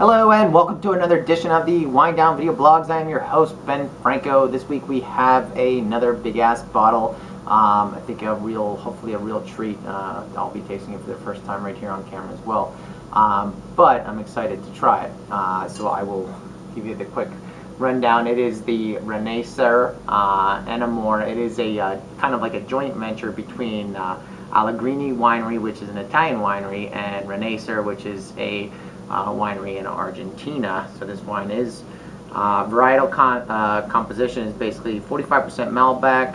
Hello and welcome to another edition of the Winedown Video Blogs. I am your host, Ben Franco. This week we have another big ass bottle. I think hopefully a real treat. I'll be tasting it for the first time right here on camera as well. But I'm excited to try it. So I will give you the quick rundown. It is the RENACER Enamore. It is a kind of like a joint venture between Allegrini Winery, which is an Italian winery, and RENACER, which is a winery in Argentina. So this wine is varietal composition is basically 45% Malbec,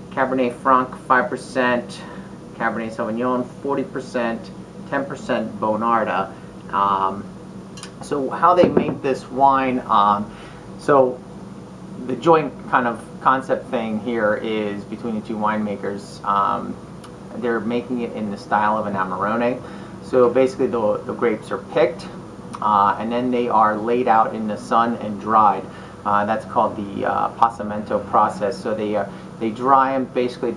Cabernet Franc 5%, Cabernet Sauvignon 40%, 10% Bonarda. So how they make this wine, so the joint kind of concept thing here is between the two winemakers. They're making it in the style of an Enamore. So basically the grapes are picked and then they are laid out in the sun and dried. That's called the appassimento process. So they dry them basically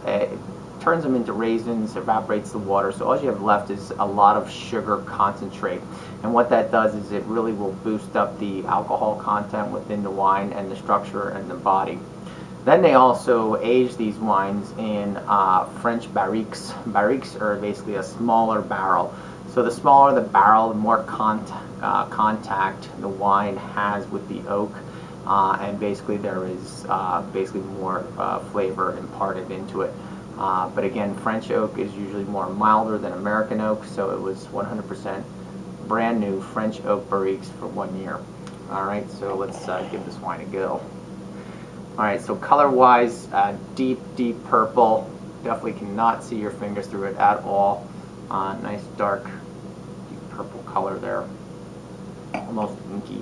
it turns them into raisins, evaporates the water. So all you have left is a lot of sugar concentrate. And what that does is it really will boost up the alcohol content within the wine and the structure and the body. Then they also age these wines in French barriques. Barriques are basically a smaller barrel. So the smaller the barrel, the more contact the wine has with the oak, and basically there is more flavor imparted into it. But again, French oak is usually more milder than American oak, so it was 100% brand new French oak barriques for 1 year. All right, so let's give this wine a go. Alright, so color-wise, deep purple. Definitely cannot see your fingers through it at all. Nice dark, deep purple color there. Almost inky.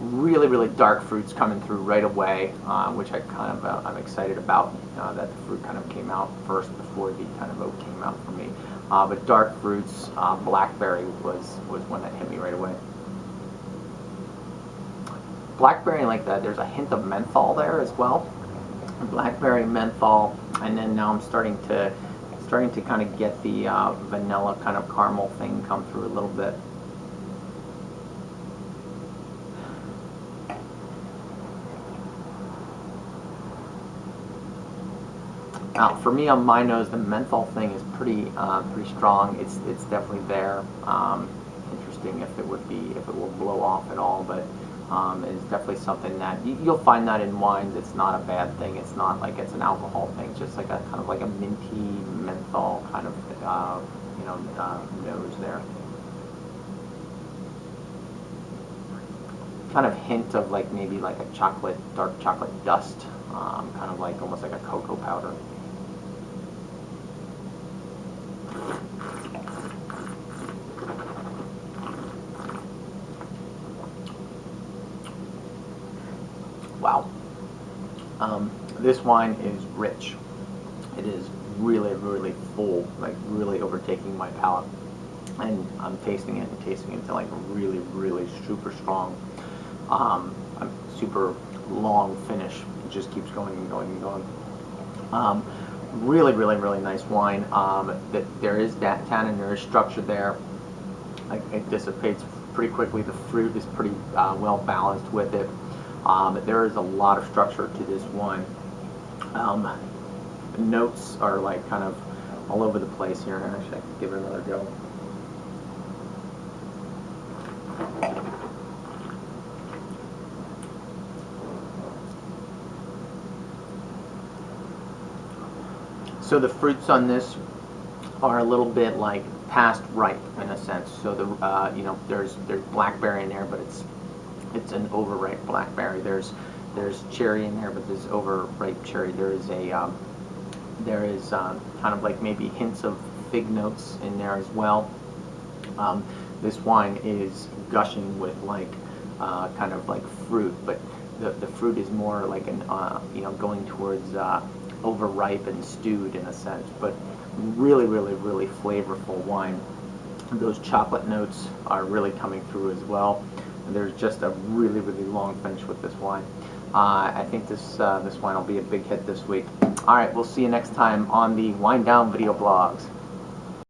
Really dark fruits coming through right away, which I kind of I'm excited about. That the fruit kind of came out first before the kind of oak came out for me. But dark fruits, blackberry was one that hit me right away. Blackberry like that. There's a hint of menthol there as well. Blackberry, menthol, and then now I'm starting to kind of get the vanilla kind of caramel thing come through a little bit. Now, for me on my nose, the menthol thing is pretty strong. It's definitely there. Interesting if it will blow off at all, but it's definitely something that you'll find that in wines. It's not a bad thing. It's not like it's an alcohol thing. It's just like a kind of like a minty menthol kind of nose there. Kind of hint of like maybe like a dark chocolate dust, kind of like almost like a cocoa powder. Wow. This wine is rich. It is really full, like really overtaking my palate. And I'm tasting it until like really super strong. Super long finish. It just keeps going and going and going. Really nice wine. There is that tannin, there is structure there. It dissipates pretty quickly. The fruit is pretty well balanced with it. There is a lot of structure to this wine. The notes are like kind of all over the place here. Actually, I could give it another go. So the fruits on this are a little bit like past ripe in a sense. So the there's blackberry in there, but it's an overripe blackberry. There's cherry in there, but there's overripe cherry. There is kind of like maybe hints of fig notes in there as well. This wine is gushing with like kind of like fruit, but the fruit is more like an going towards overripe and stewed in a sense, but really flavorful wine. Those chocolate notes are really coming through as well. There's just a really long finish with this wine. I think this wine will be a big hit this week. All right, we'll see you next time on the Winedown video blogs.